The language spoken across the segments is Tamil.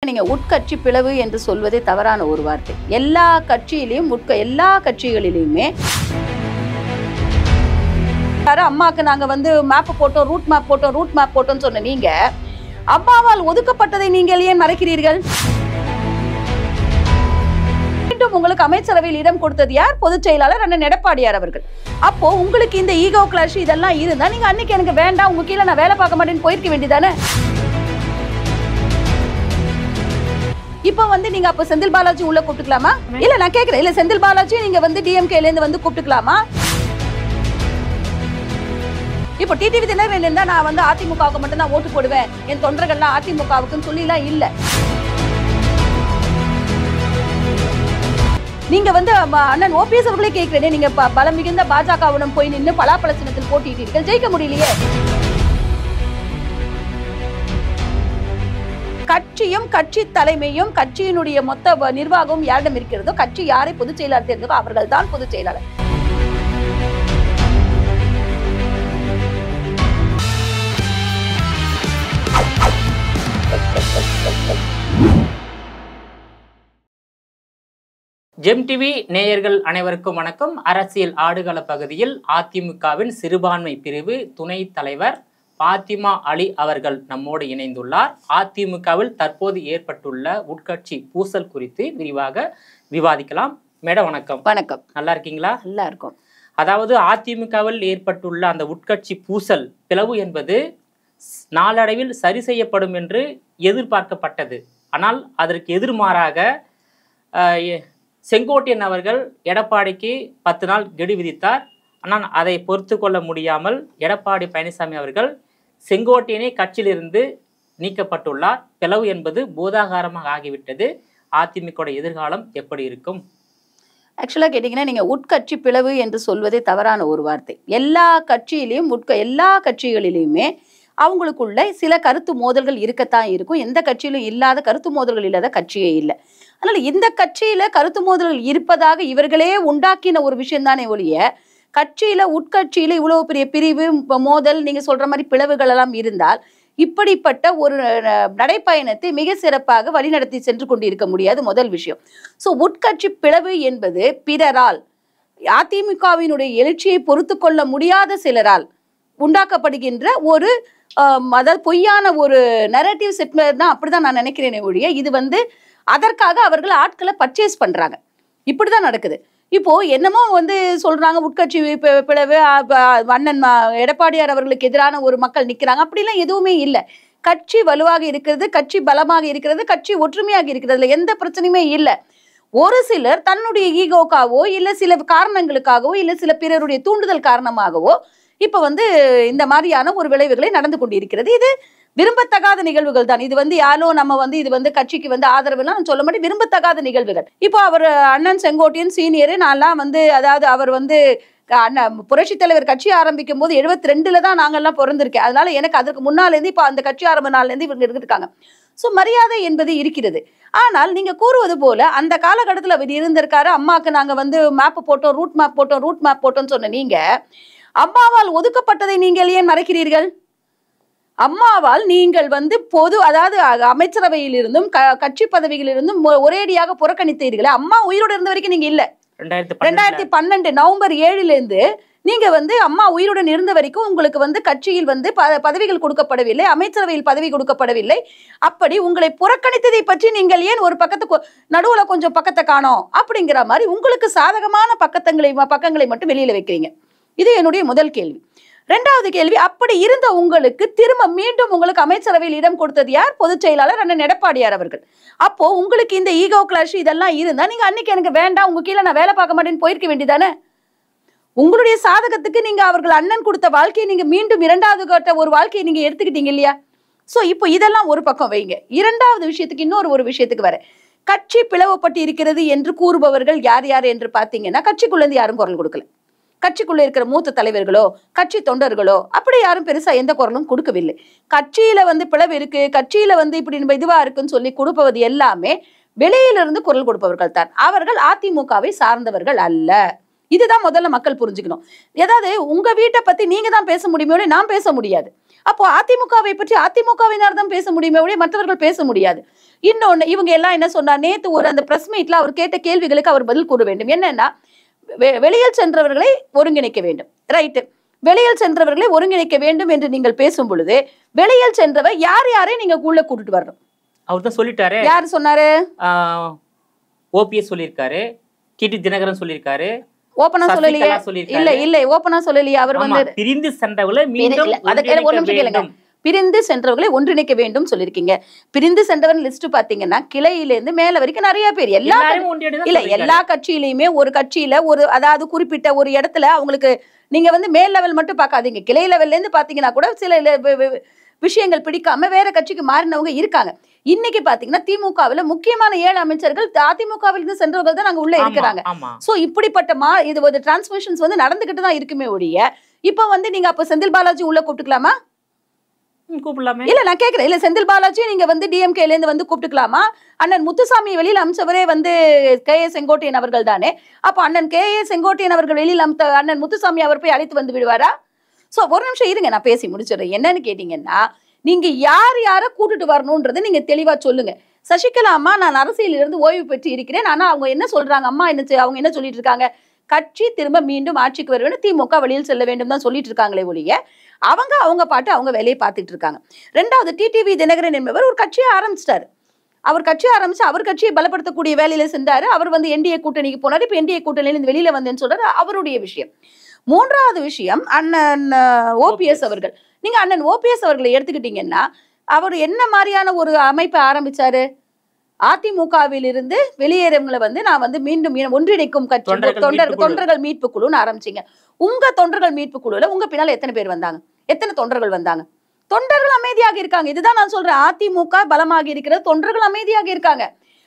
நீங்க உட்கட்சி பிளவு என்று சொல்வதே தவறான ஒரு வார்த்தை. எல்லா கட்சியிலையும் எல்லா கட்சிகளிலுமே அம்மாக்கு நாங்க வந்து மேப் போட்டோம், ரூட் மேப் போட்டோம்னு சொன்ன நீங்க அம்மாவால் ஒதுக்கப்பட்டதை நீங்கள் ஏன் மறைக்கிறீர்கள்? மீண்டும் உங்களுக்கு அமைச்சரவையில் இடம் கொடுத்தது யார்? பொதுச் செயலாளர் அண்ணன் எடப்பாடியார் அவர்கள். அப்போ உங்களுக்கு இந்த ஈகோ கிளாஷ் இதெல்லாம் இருந்தா நீங்க அன்னைக்கு எனக்கு வேண்டாம், உங்க கீழே நான் வேலை பார்க்க மாட்டேன்னு போயிருக்க வேண்டியதானே? இப்ப வந்து நீங்க அப்ப செந்தில் பாலாஜி உள்ள கூப்பிட்டுக்கலாமா? இல்ல நான் கேக்குறேன், இல்ல செந்தில் பாலாஜி நீங்க வந்து டிஎம்கேல இருந்து வந்து கூப்பிட்டுக்கலாமா? இப்போ டிடிவி தினகரன் இருந்தா நான் வந்து அதிமுகவுக்கு மட்டும் தான் ஓட்டு போடுவேன், என் தொண்டர்கள்லாம் அதிமுகவுக்குன்னு சொல்லிலாம் இல்ல. நீங்க வந்து அண்ணன் ஓபிஎஸ் அவர்களே கேட்கிறேன், நீங்க பலம் மிகுந்த பாஜகவுடன் போய் நின்று பலாப்பழ சின்னத்தில் போட்டியிட்டீர்கள், ஜெயிக்க முடியலையே. கட்சியும் கட்சி தலைமையும் கட்சியினுடைய மொத்த நிர்வாகமும் யாரிடம் இருக்கிறதோ, கட்சி யாரை பொதுச் செயலாளர் தேர்ந்தோ அவர்கள் தான் பொதுச் செயலாளர். ஜெம் டிவி நேயர்கள் அனைவருக்கும் வணக்கம். அரசியல் ஆடுகள பகுதியில் அதிமுகவின் சிறுபான்மை பிரிவு துணை தலைவர் பாத்திமா அலி அவர்கள் நம்மோடு இணைந்துள்ளார். அதிமுகவில் தற்போது ஏற்பட்டுள்ள உட்கட்சி பூசல் குறித்து விரிவாக விவாதிக்கலாம். மேடம் வணக்கம். வணக்கம். நல்லா இருக்கீங்களா? நல்லா இருக்கும். அதாவது அதிமுகவில் ஏற்பட்டுள்ள அந்த உட்கட்சி பூசல் பிளவு என்பது நாளடைவில் சரி செய்யப்படும் என்று எதிர்பார்க்கப்பட்டது. ஆனால் அதற்கு எதிர்மாறாக செங்கோட்டையன் அவர்கள் எடப்பாடிக்கு 10 நாள் கெடு விதித்தார். ஆனால் அதை பொறுத்து கொள்ள முடியாமல் எடப்பாடி பழனிசாமி அவர்கள் செங்கோட்டையனை கட்சியிலிருந்து நீக்கப்பட்டுள்ளார். பிளவு என்பது பூதாகாரமாக ஆகிவிட்டது. அதிமுக எதிர்காலம் எப்படி இருக்கும்? ஆக்சுவலாக கேட்டிங்கன்னா, நீங்கள் உட்கட்சி பிளவு என்று சொல்வதே தவறான ஒரு வார்த்தை. எல்லா கட்சியிலையும் எல்லா கட்சிகளிலையுமே அவங்களுக்குள்ள சில கருத்து மோதல்கள் இருக்கத்தான் இருக்கும். எந்த கட்சியிலும் இல்லாத கருத்து மோதல்கள் இல்லாத கட்சியே இல்லை. அதனால இந்த கட்சியில கருத்து மோதல்கள் இருப்பதாக இவர்களே உண்டாக்கின ஒரு விஷயம் தானே ஒழிய, கட்சியில உட்கட்சியில இவ்வளவு பெரிய பிரிவு மோதல் நீங்க சொல்ற மாதிரி பிளவுகள் எல்லாம் இருந்தால் இப்படிப்பட்ட ஒரு நடைப்பயணத்தை மிக சிறப்பாக வழிநடத்தி சென்று கொண்டு இருக்க முடியாது. முதல் விஷயம். ஸோ உட்கட்சி பிளவு என்பது பிறரால், அதிமுகவினுடைய எழுச்சியை பொறுத்து கொள்ள முடியாத சிலரால் உண்டாக்கப்படுகின்ற ஒரு அதாவது பொய்யான ஒரு நரேட்டிவ் செட்மெண்ட் தான். அப்படிதான் நான் நினைக்கிறேனே ஒழிய, இது வந்து அதற்காக அவர்கள் ஆட்களை பர்ச்சேஸ் பண்றாங்க. இப்படிதான் நடக்குது. இப்போ என்னமோ வந்து சொல்றாங்க உட்கட்சி பிளவு, அண்ணன் எடப்பாடியார் அவர்களுக்கு எதிரான ஒரு மக்கள் நிக்கிறாங்க. அப்படிலாம் எதுவுமே இல்லை. கட்சி வலுவாக இருக்கிறது, கட்சி பலமாக இருக்கிறது, கட்சி ஒற்றுமையாக இருக்கிறதுல எந்த பிரச்சனையுமே இல்லை. ஒரு சிலர் தன்னுடைய ஈகோக்காகவோ இல்ல சில காரணங்களுக்காகவோ இல்ல சில பிறருடைய தூண்டுதல் காரணமாகவோ இப்ப வந்து இந்த மாதிரியான ஒரு விளைவுகளை நடந்து கொண்டு இருக்கிறது. இது விரும்பத்தகாத நிகழ்வுகள் தான். இது வந்து யாரோ நம்ம வந்து இது வந்து கட்சிக்கு வந்து ஆதரவுலாம் சொல்ல மாட்டேன், விரும்பத்தகாத நிகழ்வுகள். இப்போ அவர் அண்ணன் செங்கோட்டையன் சீனியரு, நான்லாம் வந்து அதாவது அவர் வந்து புரட்சி தலைவர் கட்சி ஆரம்பிக்கும் போது 72ல தான் நாங்கள்லாம் பிறந்திருக்கேன். அதனால எனக்கு அதற்கு முன்னாலேருந்து இப்போ அந்த கட்சி ஆரம்ப நாள்லேருந்து இவங்க இருக்காங்க. ஸோ மரியாதை என்பது இருக்கிறது. ஆனால் நீங்க கூறுவது போல அந்த காலகட்டத்தில் அவர் இருந்திருக்காரு. அம்மாக்கு நாங்க வந்து மேப் போட்டோம், ரூட் மேப் போட்டோம்னு சொன்ன நீங்க அம்மாவால் ஒதுக்கப்பட்டதை நீங்கள் ஏன் மறைக்கிறீர்கள்? அம்மாவால் நீங்கள் வந்து அதாவது அமைச்சரவையில் இருந்தும் கட்சி பதவியில் இருந்தும் ஒரேடியாக புறக்கணித்தீர்களே. அம்மா உயிரோடு இருந்த வரைக்கும் நீங்க இல்ல. 2012 நவம்பர் 7 நீங்க வந்து அம்மா உயிருடன் இருந்த வரைக்கும் உங்களுக்கு வந்து கட்சியில் வந்து பதவிகள் கொடுக்கப்படவில்லை, அமைச்சரவையில் பதவி கொடுக்கப்படவில்லை. அப்படி உங்களை புறக்கணித்ததை பற்றி நீங்கள் ஏன் ஒரு பக்கத்துக்கு நடுவுல கொஞ்சம் பக்கத்தை காணோம் அப்படிங்கிற மாதிரி உங்களுக்கு சாதகமான பக்கங்களை மட்டும் வெளியில வைக்கிறீங்க. இது என்னுடைய முதல் கேள்வி. ரெண்டாவது கேள்வி, அப்படி இருந்த உங்களுக்கு திரும்ப மீண்டும் உங்களுக்கு அமைச்சரவையில் இடம் கொடுத்தது யார்? பொதுச் செயலாளர் அண்ணன் எடப்பாடியார் அவர்கள். அப்போ உங்களுக்கு இந்த ஈகோ கிளாஷ் இதெல்லாம் இருந்தா நீங்க அன்னைக்கு எனக்கு வேண்டாம், உங்க கீழே நான் வேலை பார்க்க மாட்டேன்னு போயிருக்க வேண்டியதானே? உங்களுடைய சாதகத்துக்கு நீங்க அவர்கள் அண்ணன் கொடுத்த வாழ்க்கையை நீங்க மீண்டும் இரண்டாவது கட்ட ஒரு வாழ்க்கையை நீங்க எடுத்துக்கிட்டீங்க இல்லையா? சோ இப்போ இதெல்லாம் ஒரு பக்கம் வைங்க. இரண்டாவது விஷயத்துக்கு இன்னொரு விஷயத்துக்கு வர, கட்சி பிளவுபட்டு இருக்கிறது என்று கூறுபவர்கள் யார் யார் என்று பாத்தீங்கன்னா, கட்சிக்குள்ள இருந்து யாரும் குரல் கொடுக்கல. கட்சிக்குள்ள இருக்கிற மூத்த தலைவர்களோ கட்சி தொண்டர்களோ அப்படி யாரும் பெருசா எந்த குரலும் கொடுக்கவில்லை. கட்சியில வந்து பிளவு இருக்கு, கட்சியில வந்து இப்படி இதுவா இருக்குன்னு சொல்லி கொடுப்பது எல்லாமே வெளியிலிருந்து குரல் கொடுப்பவர்கள் தான். அவர்கள் அதிமுகவை சார்ந்தவர்கள் அல்ல. இதுதான் முதல்ல மக்கள் புரிஞ்சுக்கணும். ஏதாவது உங்க வீட்டை பத்தி நீங்க தான் பேச முடியுமே, நான் பேச முடியாது. அப்போ அதிமுகவை பற்றி அதிமுகவினர் தான் பேச முடியுமே, மற்றவர்கள் பேச முடியாது. இன்னொன்னு இவங்க எல்லாம் என்ன சொன்னார், நேத்து ஒரு அந்த பிரஸ் மீட்ல அவர் கேட்ட கேள்விகளுக்கு அவர் பதில் கூற வேண்டும். என்னன்னா, வெளியில் சென்றவர்களை ஒருங்கிணைக்க வேண்டும், ரைட்டு. வெளியில் சென்றவர்களை ஒருங்கிணைக்க வேண்டும் என்று நீங்கள் பேசும் பொழுது வெளியில் சென்றவர் யார் யாரை நீங்க உள்ள கூட்டிட்டு வரணும்? அவர் தான் சொல்லிட்டாரு. யாரு சொன்னாரு? ஓபிஎஸ் சொல்லியிருக்காரு, டிடி தினகரன் சொல்லியிருக்காரு. ஓபனா சொல்லலையே. இல்ல இல்ல ஓபனா சொல்லலையே. அவர் வந்து பிரிந்து சென்றவர்களை மீண்டும் பிரிந்து சென்றவர்களை ஒன்றிணைக்க வேண்டும் சொல்லிருக்கீங்க. பிரிந்து சென்றவன் லிஸ்ட் பாத்தீங்கன்னா கிளையில இருந்து மேல வரைக்கும் நிறைய பேர், எல்லா கட்சியிலயுமே ஒரு கட்சியில ஒரு அதாவது குறிப்பிட்ட ஒரு இடத்துல அவங்களுக்கு நீங்க வந்து மேல் லெவல் மட்டும் பார்க்காதீங்க, கிளை லெவல்ல இருந்து பாத்தீங்கன்னா கூட சில விஷயங்கள் பிடிக்காம வேற கட்சிக்கு மாறினவங்க இருக்காங்க. இன்னைக்கு பாத்தீங்கன்னா திமுகவில் முக்கியமான 7 அமைச்சர்கள் அதிமுகவில் இருந்து சென்றவர்கள் தான் நாங்க உள்ள இருக்கிறாங்க. சோ இப்படிப்பட்ட இது ஒரு டிரான்ஸ்மிஷன்ஸ் வந்து நடந்துகிட்டு தான் இருக்குமே ஒழிய இப்ப வந்து நீங்க அப்ப செந்தில் பாலாஜி உள்ள கூப்பிட்டுக்கலாமா? கூப்பிடலாமே. இல்ல நான் கேக்குறேன், இல்ல செந்தில் பாலாஜி நீங்க வந்து டிஎம்கேல இருந்து வந்து கூப்பிட்டுக்கலாமா? அண்ணன் முத்துசாமி வெளியில் அமைச்சவரே வந்து KA செங்கோட்டையன் அவர்கள் தானே. அப்ப அண்ணன் KA செங்கோட்டையன் அவர்கள் வெளியில் அண்ணன் முத்துசாமி அவர் போய் அழைத்து வந்து விடுவாரா? சோ ஒரு நிமிஷம் இருங்க, நான் பேசி முடிச்சிடுறேன். என்னன்னு கேட்டீங்கன்னா, நீங்க யார் யார கூட்டிட்டு வரணும்ன்றது நீங்க தெளிவா சொல்லுங்க. சசிகலா அம்மா நான் அரசியலில் இருந்து ஓய்வு பெற்று இருக்கிறேன், ஆனா அவங்க என்ன சொல்றாங்க, அம்மா அவங்க என்ன சொல்லிட்டு இருக்காங்க, கட்சி திரும்ப மீண்டும் ஆட்சிக்கு வர வேண்டும், திமுக வழியில் செல்ல வேண்டும் தான் சொல்லிட்டு இருக்காங்களே ஒழிய அவங்க பாட்டு அவங்க வேலையை பார்த்துட்டு இருக்காங்க. ரெண்டாவது டிடிவி தினகரன் என்பவர் ஒரு கட்சியை ஆரம்பிச்சிட்டாரு. அவர் கட்சியை ஆரம்பிச்சு அவர் கட்சியை பலப்படுத்தக்கூடிய வேலையில சென்றாரு. அவர் வந்து என்டிஏ கூட்டணிக்கு போனாரு. இப்ப என்டிஏ கூட்டணியில வெளியில வந்தேன்னு சொல்றாரு, அவருடைய விஷயம். மூன்றாவது விஷயம் அண்ணன் ஓபிஎஸ் அவர்கள். நீங்க அண்ணன் ஓபிஎஸ் அவர்களை எடுத்துக்கிட்டீங்கன்னா அவர் என்ன மாதிரியான ஒரு அமைப்பை ஆரம்பிச்சாரு? அதிமுகவில் இருந்து வெளியேறவங்களை வந்து நான் வந்து மீண்டும் ஒன்றிணைக்கும் கட்சி தொண்டர்கள் மீட்பு குழுன்னு ஆரம்பிச்சீங்க. உங்க தொண்டர்கள் மீட்பு குழுல உங்க பின்னால எத்தனை பேர் வந்தாங்க? எத்தனை தொண்டர்கள் வந்தாங்க? தொண்டர்கள் அமைதியாக இருக்காங்க. இதுதான் நான் சொல்றேன், அதிமுக பலமாக இருக்கிறது, தொண்டர்கள் அமைதியாக இருக்காங்க.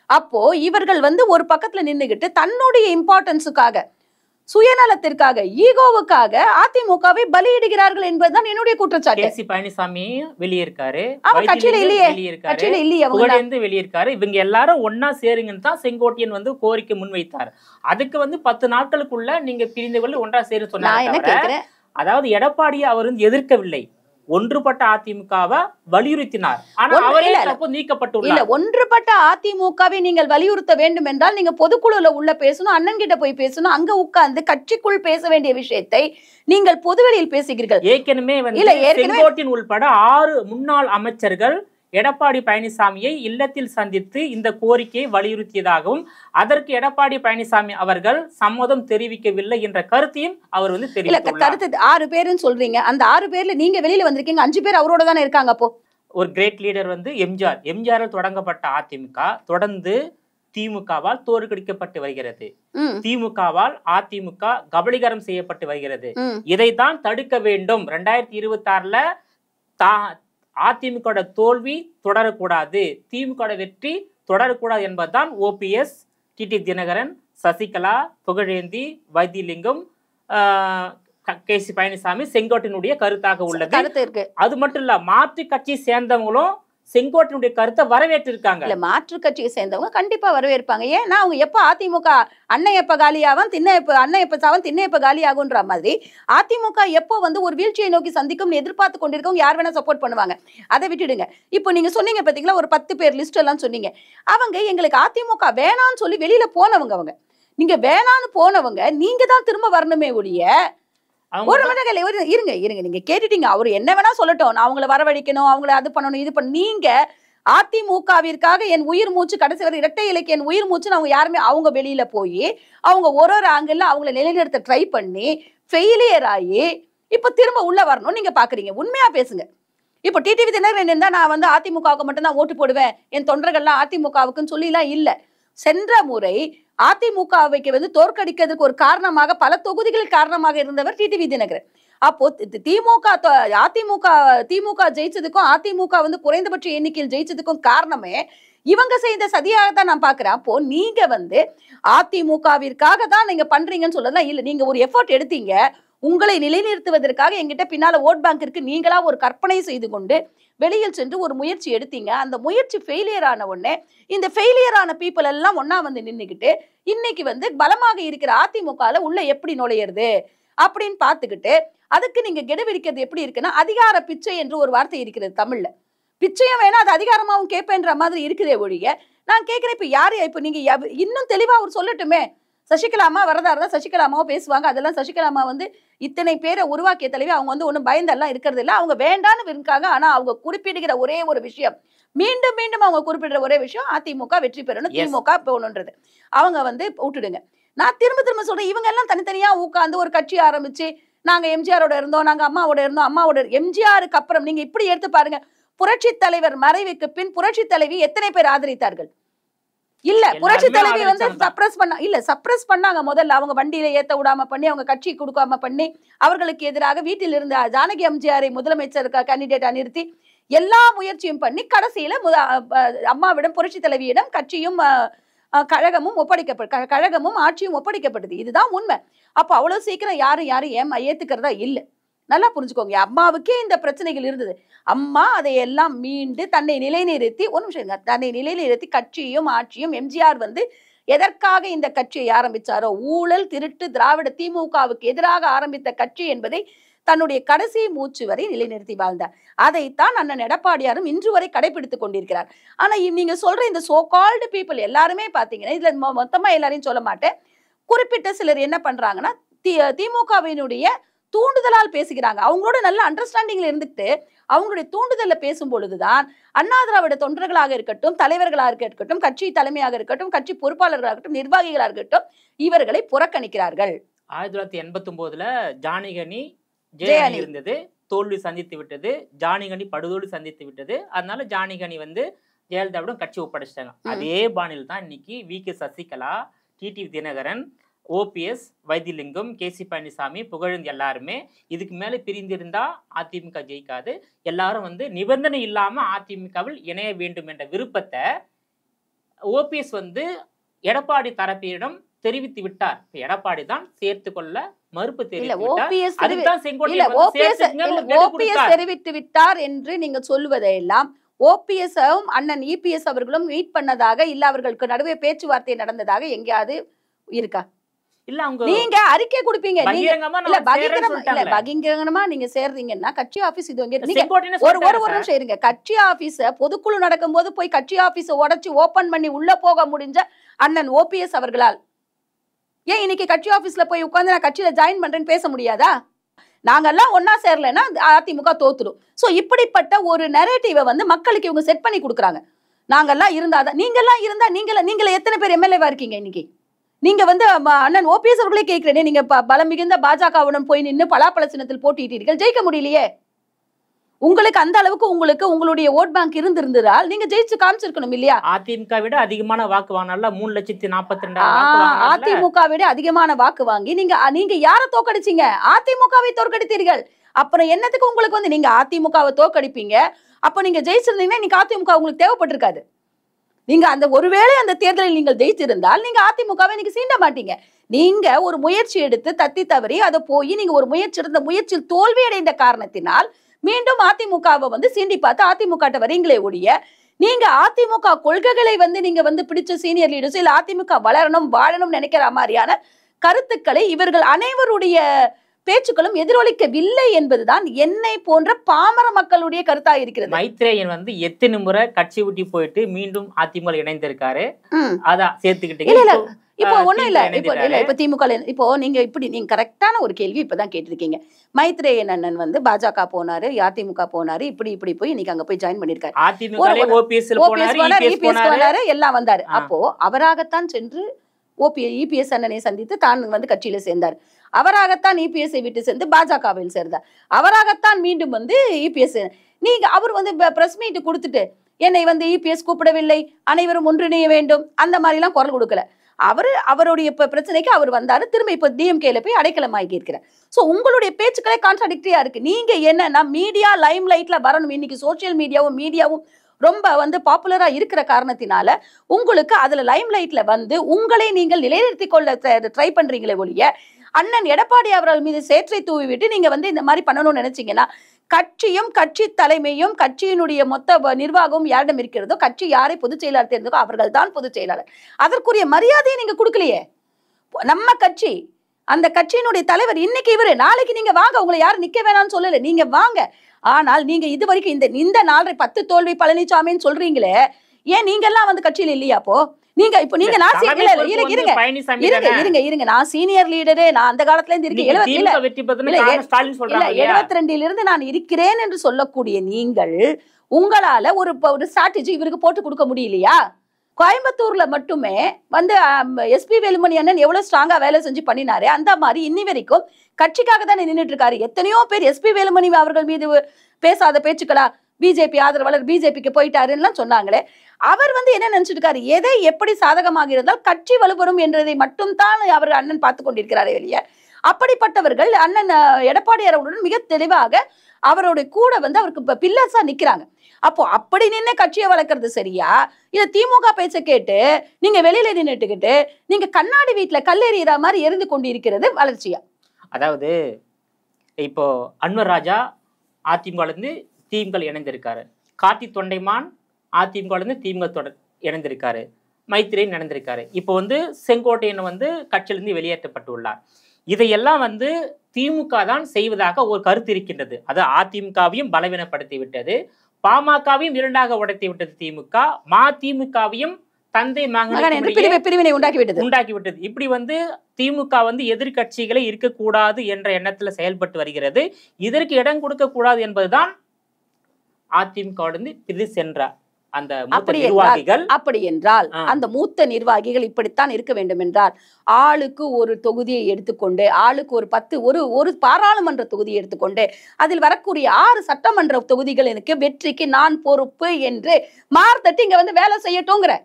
அப்போ இவர்கள் வந்து ஒரு பக்கத்துல நின்னுகிட்டு தன்னுடைய இம்பார்ட்டன்ஸுக்காக, சுயநலத்திற்காக, ஈகோவுக்காக அதிமுகவை பலியிடுகிறார்கள் என்பதுதான் என்னுடைய குற்றச்சாட்டு. KC பழனிசாமி வெளியிருக்காரு, அவர் கட்சியில இல்லையே, வெளியிருக்காரு. இவங்க எல்லாரும் ஒன்னா சேருங்கன்னு தான் செங்கோட்டையன் வந்து கோரிக்கை முன்வைத்தார். அதுக்கு வந்து 10 நாட்களுக்குள்ள நீங்க பிரிந்தவர்கள் ஒன்றா சேரு சொன்னாங்க. அதாவது எடப்பாடியை அவர் வந்து எதிர்க்கவில்லை, ஒன்றுபட்ட அதிமுகவை வலியுறுத்தினார். ஆனா அவரே நீக்கப்பட்டுள்ளார். இல்ல, ஒன்றுபட்ட அதிமுகவை நீங்கள் வலியுறுத்த வேண்டும் என்றால் நீங்க பொதுக்குழுல உள்ள பேசணும், அண்ணன் கிட்ட போய் பேசணும். அங்க உட்கார்ந்து கட்சிக்குள் பேச வேண்டிய விஷயத்தை நீங்கள் பொதுவெளியில் பேசுகிறீர்கள். ஏற்கனவே வந்து செங்கோட்டையன் உள்பட 6 முன்னாள் அமைச்சர்கள் எடப்பாடி பழனிசாமியை இல்லத்தில் சந்தித்து இந்த கோரிக்கையை வலியுறுத்தியதாகவும் அதற்கு எடப்பாடி பழனிசாமி அவர்கள் சம்மதம் தெரிவிக்கவில்லை என்ற கருத்தையும் அவர் வந்து தெரிவித்துள்ளார். கருத்து 6 பேருன்னு சொல்றீங்க, அந்த 6 பேர்ல நீங்க வெளியில வந்திருக்கீங்க, 5 பேர் அவரோட தானே இருக்காங்க. அப்போ ஒரு கிரேட் லீடர் வந்து எம்ஜிஆர் தொடங்கப்பட்ட அதிமுக தொடர்ந்து திமுகவால் தோற்கடிக்கப்பட்டு வருகிறது. திமுகவால் அதிமுக கபலீகரம் செய்யப்பட்டு வருகிறது. இதைத்தான் தடுக்க வேண்டும். 2026ல அதிமுக தோல்வி தொடரக்கூடாது, திமுக வெற்றி தொடரக்கூடாது என்பதுதான் ஓபிஎஸ், டிடி தினகரன், சசிகலா, புகழேந்தி, வைத்திலிங்கம், KC பழனிசாமி, செங்கோட்டையனுடைய கருத்தாக உள்ளது. அது மட்டும் இல்ல, மாற்று கட்சி சேர்ந்தவங்களும் செங்கோட்டையனுடைய கருத்தை வரவேற்றிருக்காங்க. இல்ல, மாற்று கட்சியை சேர்ந்தவங்க கண்டிப்பா வரவேற்பாங்க. ஏன்னா அவங்க எப்ப அதிமுக அண்ணன் எப்ப காலியாவும் அண்ணன் எப்ப சாவும் திண்ணை எப்ப காலியாகுன்ற மாதிரி அதிமுக எப்போ வந்து ஒரு வீழ்ச்சியை நோக்கி சந்திக்கும் எதிர்பார்த்து கொண்டிருக்கவங்க யார் வேணா சப்போர்ட் பண்ணுவாங்க. அதை விட்டுடுங்க. இப்போ நீங்க சொன்னீங்க பாத்தீங்களா, ஒரு 10 பேர் லிஸ்ட் எல்லாம் சொன்னீங்க. அவங்க எங்களுக்கு அதிமுக வேணான்னு சொல்லி வெளியில போனவங்க. அவங்க நீங்க வேணான்னு போனவங்க நீங்க தான் திரும்ப வரணுமே ஒழிய. ஒரு மணி இருங்க, நீங்க கேட்டுட்டீங்க, அவரு என்ன வேணா சொல்லட்டும், நான் அவங்கள வரவழைக்கணும், அவங்கள அது பண்ணணும், இது பண்ண. நீங்க அதிமுகவிற்காக என் உயிர் மூச்சு, கடைசி வரை இரட்டை இலைக்கு என் உயிர் மூச்சுன்னு அவங்க யாருமே அவங்க வெளியில போய் அவங்க ஒரு ஆங்கிள் அவங்களை நிலைநிறுத்த ட்ரை பண்ணி ஃபெயிலியர் ஆகி இப்ப திரும்ப உள்ள வரணும் நீங்க பாக்குறீங்க. உண்மையா பேசுங்க. இப்ப டிடிவி தினகரன் இருந்தா நான் வந்து அதிமுகவுக்கு மட்டும் தான் ஓட்டு போடுவேன், என் தொண்டர்கள்லாம் அதிமுகவுக்குன்னு சொல்லி எல்லாம் இல்ல. சென்ற முறை அதிமுகவைக்கு வந்து தோற்கடிக்கிறதுக்கு ஒரு காரணமாக, பல தொகுதிகளில் காரணமாக இருந்தவர் டிடிவி தினகரன். அப்போ திமுக ஜெயிச்சதுக்கும் அதிமுக வந்து குறைந்தபட்ச எண்ணிக்கையில் ஜெயிச்சதுக்கும் காரணமே இவங்க செய்த சதியாக தான் நான் பாக்குறேன். அப்போ நீங்க வந்து அதிமுகவிற்காக தான் நீங்க பண்றீங்கன்னு சொல்லலாம் இல்ல. நீங்க ஒரு எஃபர்ட் எடுத்தீங்க, உங்களை நிலைநிறுத்துவதற்காக எங்கிட்ட பின்னால ஓட் பேங்க் இருக்கு, நீங்களா ஒரு கற்பனை செய்து கொண்டு வெளியில் சென்று ஒரு முயற்சி எடுத்தீங்க. அந்த முயற்சி ஃபெயிலியர் ஆன உடனே இந்த ஃபெயிலியர் ஆன பீப்புள் எல்லாம் ஒன்னா வந்து நின்னுக்கிட்டு இன்னைக்கு வந்து பலமாக இருக்கிற அதிமுகல உள்ள எப்படி நுழையிறது அப்படின்னு பார்த்துக்கிட்டு அதுக்கு நீங்க கெடு விரிக்கிறது எப்படி இருக்குன்னா, அதிகார பிச்சை என்று ஒரு வார்த்தை இருக்கிறது தமிழ்ல. பிச்சையும் வேணா அது அதிகாரமாவும் கேட்பேன்ற மாதிரி இருக்குதே ஒழிய நான் கேட்கிறேன். இப்ப யாரு இப்ப நீங்க இன்னும் தெளிவா அவர் சொல்லட்டுமே. சசிகலா அம்மா வரதா இருந்தா சசிகலா அம்மாவும் பேசுவாங்க. அதெல்லாம் சசிகலா அம்மா வந்து இத்தனை பேரை உருவாக்கிய தலைவி. அவங்க வந்து ஒன்றும் பயந்தெல்லாம் இருக்கிறது இல்லை. அவங்க வேண்டான்னு இருக்காங்க. ஆனா அவங்க குறிப்பிடுகிற ஒரே ஒரு விஷயம், மீண்டும் மீண்டும் அவங்க குறிப்பிடுற ஒரே விஷயம், அதிமுக வெற்றி பெறணும், திமுக போகணுன்றது. அவங்க வந்து விட்டுடுங்க. நான் திரும்ப திரும்ப சொல்றேன், இவங்க எல்லாம் தனித்தனியா உட்கார்ந்து ஒரு கட்சி ஆரம்பிச்சு நாங்க எம்ஜிஆரோட இருந்தோம், நாங்க அம்மாவோட இருந்தோம், அம்மாவோட எம்ஜிஆருக்கு அப்புறம் நீங்க இப்படி எடுத்து பாருங்க. புரட்சி தலைவர் மறைவுக்கு பின் புரட்சி தலைவி எத்தனை பேர் ஆதரித்தார்கள்? இல்ல, புரட்சி தலைவி வந்து சப்ரஸ் பண்ணாங்க. முதல்ல அவங்க வண்டியில ஏத்த விடாம பண்ணி, அவங்க கட்சி கொடுக்காம பண்ணி, அவர்களுக்கு எதிராக வீட்டில் இருந்த ஜானகி எம்ஜிஆரை முதலமைச்சர் கேண்டிடேட்டா நிறுத்தி எல்லா முயற்சியும் பண்ணி கடைசியில அம்மாவிடம் புரட்சி தலைவியிடம் கட்சியும் கழகமும் கழகமும் ஆட்சியும் ஒப்படைக்கப்பட்டது. இதுதான் உண்மை. அப்ப அவ்வளவு சீக்கிரம் யாரும் ஏத்துக்கிறதா இல்ல. நல்லா புரிஞ்சுக்கோங்க. அம்மாவுக்கே இந்த பிரச்சனைகள் இருந்தது. அம்மா அதை எல்லாம் மீண்டு தன்னை நிலைநிறுத்தி, ஒரு நிமிஷம், தன்னை நிலைநிறுத்தி கட்சியும் ஆட்சியும், எம்ஜிஆர் வந்து எதற்காக இந்த கட்சியை ஆரம்பிச்சாரோ, ஊழல் திருட்டு திராவிட திமுகவுக்கு எதிராக ஆரம்பித்த கட்சி என்பதை தன்னுடைய கடைசி மூச்சு வரை நிலைநிறுத்தி வாழ்ந்தார். அதைத்தான் அண்ணன் எடப்பாடியாரும் இன்று வரை கடைபிடித்துக் கொண்டிருக்கிறார். ஆனா நீங்க சொல்ற இந்த சோ கால்டு பீப்புள் எல்லாருமே பாத்தீங்கன்னா, இதுல மொத்தமா எல்லாரையும் சொல்ல மாட்டேன், குறிப்பிட்ட சிலர் என்ன பண்றாங்கன்னா, திமுகவினுடைய தூண்டுதலால் பேசுகிறாங்க. அவங்களோட நல்ல அண்டர்ஸ்டாண்டிங்ல இருந்துட்டு அவங்களுடைய தூண்டுதல்ல பேசும் பொழுதுதான் அண்ணா திராவிட தொண்டர்களாக இருக்கட்டும், தலைவர்களாக இருக்கட்டும், கட்சி தலைமையாக இருக்கட்டும், கட்சி பொறுப்பாளர்களாக இருக்கட்டும், நிர்வாகிகளாக இருக்கட்டும், இவர்களை புறக்கணிக்கிறார்கள். 1989 ஜானிகனி ஜெயஅணி இருந்தது, தோல்வி சந்தித்து விட்டது. ஜானிகனி படுதோல்வி சந்தித்து விட்டது. அதனால ஜானிகனி வந்து ஜெயலலிதாவிடம் கட்சி ஒப்படைச்சிட்டாங்க. அதே பாணியில் தான் இன்னைக்கு வி.கே. சசிகலா, டிடிவி தினகரன், ஓபிஎஸ், வைத்திலிங்கம், கேசி பழனிசாமி, புகழேந்தி எல்லாருமே இதுக்கு மேல பிரிந்திருந்தா அதிமுக ஜெயிக்காது, எல்லாரும் வந்து நிபந்தனை இல்லாம அதிமுகவில் இணைய வேண்டும் என்ற விருப்பத்தை ஓபிஎஸ் வந்து எடப்பாடி தரப்பிடம் தெரிவித்து விட்டார். எடப்பாடி தான் சேர்த்து கொள்ள மறுப்பு தெரிவித்து விட்டார் என்று நீங்க சொல்லுவதையெல்லாம் ஓபிஎஸ் அண்ணன் இபிஎஸ் அவர்களும் மீட் பண்ணதாக இல்ல, அவர்களுக்கு நடுவே பேச்சுவார்த்தை நடந்ததாக எங்கேயாவது இருக்கா? இல்ல, நீங்க அறிக்கை கொடுப்பீங்க, பகிரங்கமா நீங்க சேர்றீங்கன்னா கட்சி ஆபீஸ் இது ஒரு நிமிஷம் இருங்க. கட்சி ஆபீஸ பொதுக்குழு நடக்கும் போது போய் கட்சி ஆபீஸ உடைச்சு ஓபன் பண்ணி உள்ள போக முடிஞ்ச அண்ணன் ஓபிஎஸ் அவர்களால் ஏன் இன்னைக்கு கட்சி ஆபீஸ்ல போய் உட்கார்ந்து நான் கட்சியில ஜாயின் பண்றேன்னு பேச முடியாதா? நாங்கெல்லாம் ஒன்னா சேரலன்னா அதிமுக தோத்துடும். சோ இப்படிப்பட்ட ஒரு நரேட்டிவை வந்து மக்களுக்கு இவங்க செட் பண்ணி கொடுக்குறாங்க. நாங்கெல்லாம் இருந்தாதான், நீங்கெல்லாம் இருந்தா நீங்கள எத்தனை பேர் எம்எல்ஏவா இருக்கீங்க? இன்னைக்கு நீங்க வந்து அண்ணன் ஓபிஎஸ் அவர்களே கேட்கிறேன், நீங்க பலம் மிகுந்த பாஜகவுடன் போய் நின்று பலாப்பழ சின்னத்தில் போட்டியிட்டீர்கள், ஜெயிக்க முடியலையே. உங்களுக்கு அந்த அளவுக்கு உங்களுடைய ஓட் பேங்க் இருந்திருந்தால் நீங்க ஜெயிச்சு காமிச்சிருக்கணும் இல்லையா? அதிமுக விட அதிகமான வாக்கு வாங்கினால 3,42,000. அதிமுக விட அதிகமான வாக்கு வாங்கி நீங்க யாரை தோக்கடிச்சீங்க? அதிமுகவை தோற்கடித்தீர்கள். அப்புறம் என்னத்துக்கு உங்களுக்கு வந்து நீங்க அதிமுகவை தோற்கடிப்பீங்க? அப்ப நீங்க ஜெயிச்சிருந்தீங்கன்னா நீங்க அதிமுக உங்களுக்கு தேவைப்பட்டிருக்காது. நீங்க அந்த ஒருவேளை அந்த தேர்தலில் நீங்கள் ஜெயித்திருந்தால் நீங்க அதிமுகவை நீங்க சீண்ட மாட்டீங்க. நீங்க ஒரு முயற்சி எடுத்து தத்தி தவறி அதை போய் நீங்க ஒரு முயற்சியில் தோல்வி அடைந்த காரணத்தினால் மீண்டும் அதிமுகவை வந்து சீண்டி பார்த்து அதிமுக வரீங்களே ஒழிய, நீங்க அதிமுக கொள்கைகளை வந்து நீங்க வந்து பிடிச்ச சீனியர் லீடர்ஸ் இல்ல அதிமுக வளரணும் வாழணும் நினைக்கிற மாதிரியான கருத்துக்களை இவர்கள் அனைவருடைய பேச்சுக்களும் எதிரொலிக்கவில்லை என்பதுதான் என்னை போன்ற பாமர மக்களுடைய கருத்தா இருக்கிறது. மைத்ரேயன் வந்து எத்தனை முறை கட்சி விட்டு போயிட்டு மீண்டும் அதிமுக இணைந்திருக்காரு. அதான் சேர்த்துக்கிட்டு இப்போ ஒண்ணும் இல்ல, இப்ப திமுக இப்போ நீங்க கரெக்டான ஒரு கேள்வி இப்பதான் கேட்டிருக்கீங்க. மைத்ரேயன் அண்ணன் வந்து பாஜக போனாரு, அதிமுக போனாரு, இப்படி போய் இன்னைக்கு அங்க போய் ஜாயின் பண்ணிருக்காரு. எல்லாம் வந்தாரு. அப்போ அவராகத்தான் சென்று இபிஎஸ் அண்ணனை சந்தித்து தான் வந்து கட்சியில சேர்ந்தார். அவராகத்தான் இபிஎஸ்ஐ விட்டு சேர்ந்து பாஜகவில் சேர்ந்தார். அவராகத்தான் மீண்டும் வந்து இபிஎஸ் அவர் வந்து பிரஸ் மீட் கொடுத்துட்டு என்னை வந்து இபிஎஸ் கூப்பிடவில்லை, அனைவரும் ஒன்றிணைய வேண்டும் அந்த மாதிரி எல்லாம் குரல் கொடுக்கல. அவருடைய பிரச்சனைக்கு அவர் வந்தாரு, திரும்ப இப்ப டிஎம்கேல போய் அடைக்கலம் ஆகி இருக்கிறார். சோ உங்களுடைய பேச்சுக்களே கான்ட்ராடிக்டரியா இருக்கு. நீங்க என்னன்னா மீடியா லைம் லைட்ல வரணும். இன்னைக்கு சோசியல் மீடியாவும் ரொம்ப வந்து பாப்புலரா இருக்கிற காரணத்தினால உங்களுக்கு அதுல லைம் லைட்ல வந்து உங்களை நீங்கள் நிலைநிறுத்தி கொள்ள ட்ரை பண்றீங்களே ஒழிய, அண்ணன் எடப்பாடி அவர்கள் மீது சேற்றை தூவி விட்டு நீங்க வந்து இந்த மாதிரி பண்ணணும்னு நினைச்சீங்கன்னா, கட்சியும் கட்சி தலைமையும் கட்சியினுடைய மொத்த நிர்வாகமும் யாரிடம் இருக்கிறதோ, கட்சி யாரை பொதுச் செயலாளர் தேர்ந்தோ அவர்கள் தான் பொதுச் செயலாளர். அதற்குரிய மரியாதையை நீங்க கொடுக்கலையே. நம்ம கட்சி, அந்த கட்சியினுடைய தலைவர் இன்னைக்கு இவரு, நாளைக்கு நீங்க வாங்க, உங்களை யாரும் நிக்க வேணாம்னு சொல்லல, நீங்க வாங்க. ஆனால் நீங்க இது வரைக்கும் இந்த 10 தோல்வி பழனிசாமின்னு சொல்றீங்களே, ஏன் நீங்க எல்லாம் வந்து கட்சியில இல்லையா? அப்போ நீங்க நான் இருங்க நான் சீனியர் லீடரே, நான் அந்த காலத்துல இருந்து இருக்கேன். 72 இருந்து நான் இருக்கிறேன் என்று சொல்லக்கூடிய நீங்கள் உங்களால ஒரு ஸ்ட்ராட்டஜி இவருக்கு போட்டு கொடுக்க முடியலையா? கோயம்புத்தூர்ல மட்டுமே வந்து எஸ்பி வேலுமணி அண்ணன் எவ்வளவு ஸ்ட்ராங்கா வேலை செஞ்சு பண்ணினாரு, அந்த மாதிரி இன்னி வரைக்கும் கட்சிக்காக தான் நின்றுட்டு இருக்காரு. எத்தனையோ பேர் எஸ்பி வேலுமணி அவர்கள் மீது பேசாத பேச்சுக்களா, பிஜேபி ஆதரவாளர் பிஜேபிக்கு போயிட்டாருன்னு சொன்னாங்களே, அவர் வந்து என்ன நினைச்சிட்டு இருக்காரு, எதை எப்படி சாதகமாக இருந்தால் கட்சி வலுப்பெறும் என்றதை மட்டும் தான் அவர் அண்ணன் பார்த்து கொண்டிருக்கிறாரே வெளியே. அப்படிப்பட்டவர்கள் அண்ணன் எடப்பாடியார் அவர்களுடன் மிக தெளிவாக அவருடைய கூட வந்து அவருக்கு பில்லர்ஸா நிக்கிறாங்க. அப்போ அப்படி நின்று கட்சியை வளர்க்கறது சரியா, இல்ல திமுக பேச்ச கேட்டு நீங்க வெளியில நின்றுட்டுக்கிட்டு நீங்க கண்ணாடி வீட்டுல கல்லெறிகிற மாதிரி எரிந்து கொண்டு இருக்கிறது வளர்ச்சியா? அதாவது இப்போ அன்வர் ராஜா அதிமுக இருந்து திமுக இணைந்திருக்காரு, கார்த்தி தொண்டைமான் அதிமுக இருந்து திமுக இணைந்திருக்காரு, மைத்திரேயன் இணைந்திருக்காரு. இப்போ வந்து செங்கோட்டையன் வந்து கட்சியிலிருந்து வெளியேற்றப்பட்டுள்ளார். இதையெல்லாம் வந்து திமுக தான் செய்வதாக ஒரு கருத்து இருக்கின்றது. அது அதிமுகவையும் பலவீனப்படுத்தி விட்டது, பாமகவையும் இரண்டாக உடைத்து விட்டது திமுக, மதிமுகவையும் தந்தை பிரிவினை உண்டாக்கிவிட்டது. இப்படி வந்து திமுக வந்து எதிர்கட்சிகளை இருக்கக்கூடாது என்ற எண்ணத்துல செயல்பட்டு வருகிறது. இதற்கு இடம் கொடுக்க கூடாது என்பதுதான் அதிமுக பிரிந்து சென்ற அந்த மூத்த நிர்வாகிகள். அப்படி என்றால் அந்த மூத்த நிர்வாகிகள் இப்படித்தான் இருக்க வேண்டும் என்றால், ஆளுக்கு ஒரு தொகுதியை எடுத்துக்கொண்டு, ஆளுக்கு ஒரு 10 ஒரு பாராளுமன்ற தொகுதியை எடுத்துக்கொண்டு அதில் வரக்கூடிய 6 சட்டமன்ற தொகுதிகளுக்கு வெற்றிக்கு நான் பொறுப்பு என்று மார்த்தட்டி இங்க வந்து வேலை செய்யட்டும்ங்கிற.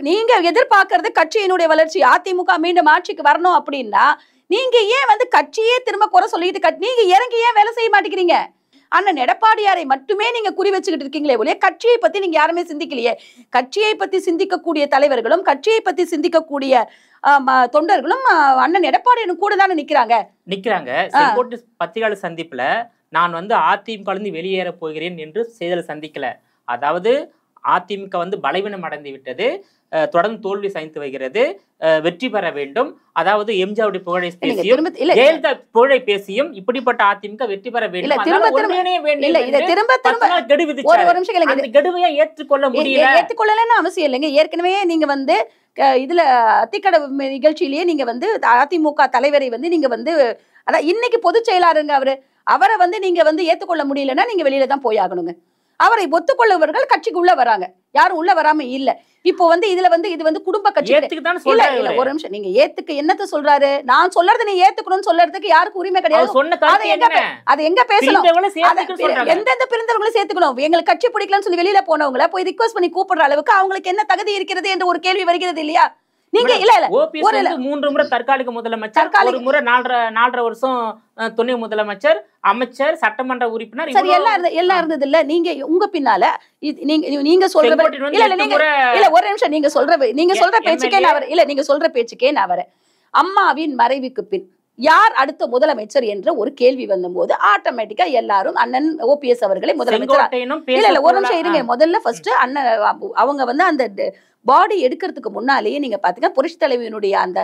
நீங்க எதிர்பார்க்கறது கட்சியினுடைய வளர்ச்சி, அதிமுக மீண்டும் ஆட்சிக்கு வரணும் அப்படின்னா நீங்க ஏன் வந்து கட்சியே திரும்ப குறை சொல்லிட்டு நீங்க இறங்கி ஏன் வேலை செய்ய மாட்டேங்கிறீங்க? அண்ணன் எடப்பாடியாரை மட்டுமே நீங்க குறி வச்சுக்கிட்டு இருக்கீங்களே ஒழிய கட்சியை பத்தி நீங்க யாருமே சிந்திக்கலையே. கட்சியை பத்தி சிந்திக்கக்கூடிய தலைவர்களும் கட்சியை பத்தி சிந்திக்கக்கூடிய தொண்டர்களும் அண்ணன் எடப்பாடியாரும் கூட தானே நிக்கிறாங்க. செங்கோட்டை பத்திரிகையாளர் சந்திப்புல நான் வந்து அதிமுக இருந்து வெளியேற போகிறேன் என்று செய்தியாளர் சந்திக்கல. அதாவது அதிமுக வந்து பலவீனம் அடைந்து விட்டது, தொடர்ந்து தோல்வி சந்தித்து வருகிறது, வெற்றி பெற வேண்டும். அதாவது எம்ஜிஆருடைய புகழை பேசியும் ஜெயலலிதா புகழை பேசியும் இப்படிப்பட்ட அதிமுக வெற்றி பெற வேண்டும், கெடுவையை ஏற்றுக்கொள்ள முடியல. ஏற்றுக்கொள்ளலன்னு அவசியம் இல்லைங்க. ஏற்கனவே நீங்க வந்து இதுல அத்திக்கடை நிகழ்ச்சியிலேயே நீங்க வந்து அதிமுக தலைவரை வந்து நீங்க வந்து அதான் இன்னைக்கு பொதுச் செயலாளருங்க அவரை வந்து நீங்க வந்து ஏற்றுக்கொள்ள முடியலன்னா நீங்க வெளியில தான் போய் ஆகணுங்க. அவரை ஒத்துக்கொள்ளவர்கள் கட்சிக்கு உள்ள வராங்க, யாரும் உள்ள வராம இல்ல. இப்போ வந்து இதுல வந்து இது வந்து குடும்ப கட்சி இல்ல. ஒரு நிமிஷம், நீங்க ஏத்துக்கு என்னத்த சொல்றாரு? நான் சொல்றது நீ ஏத்துக்கணும்னு சொல்றதுக்கு யாருக்கு உரிமை கிடையாது. அது எங்க பேசணும்? எந்தெந்த பிரிந்தவங்களும் சேர்த்துக்கணும். எங்களுக்கு கட்சி பிடிக்கலன்னு சொல்லி வெளியில போனவங்களை போய் ரிக்வெஸ்ட் பண்ணி கூப்பிடுற அளவுக்கு அவங்களுக்கு என்ன தகுதி இருக்கிறது என்ற ஒரு கேள்வி வருகிறது இல்லையா? நீங்க இல்ல 3 முறை தற்காலிக முதலமைச்சர், ஒரு முறை 4.5 வருஷம் துணை முதலமைச்சர், அமைச்சர், சட்டமன்ற உறுப்பினர், சரி எல்லாம் இருந்தது இல்ல. நீங்க உங்க பின்னால நீங்க சொல்ற இல்ல ஒரு நிமிஷம், நீங்க சொல்ற பேச்சுக்கே நான் இல்ல நீங்க சொல்ற பேச்சுக்கே நான் வரேன். அம்மாவின் மறைவுக்கு பின் யார் அடுத்த முதலமைச்சர் என்ற ஒரு கேள்வி வந்தபோது ஆட்டோமேட்டிக்கா எல்லாரும் அண்ணன் ஓபிஎஸ் அவர்களை முதலமைச்சர் இல்ல ஒரு நிமிஷம் இருங்க. முதல்ல ஃபர்ஸ்ட் அண்ணன் அவங்க வந்து அந்த பாடி எடுக்கிறதுக்கு முன்னாலேயே நீங்க பாத்தீங்கன்னா புரட்சி தலைவியினுடைய அந்த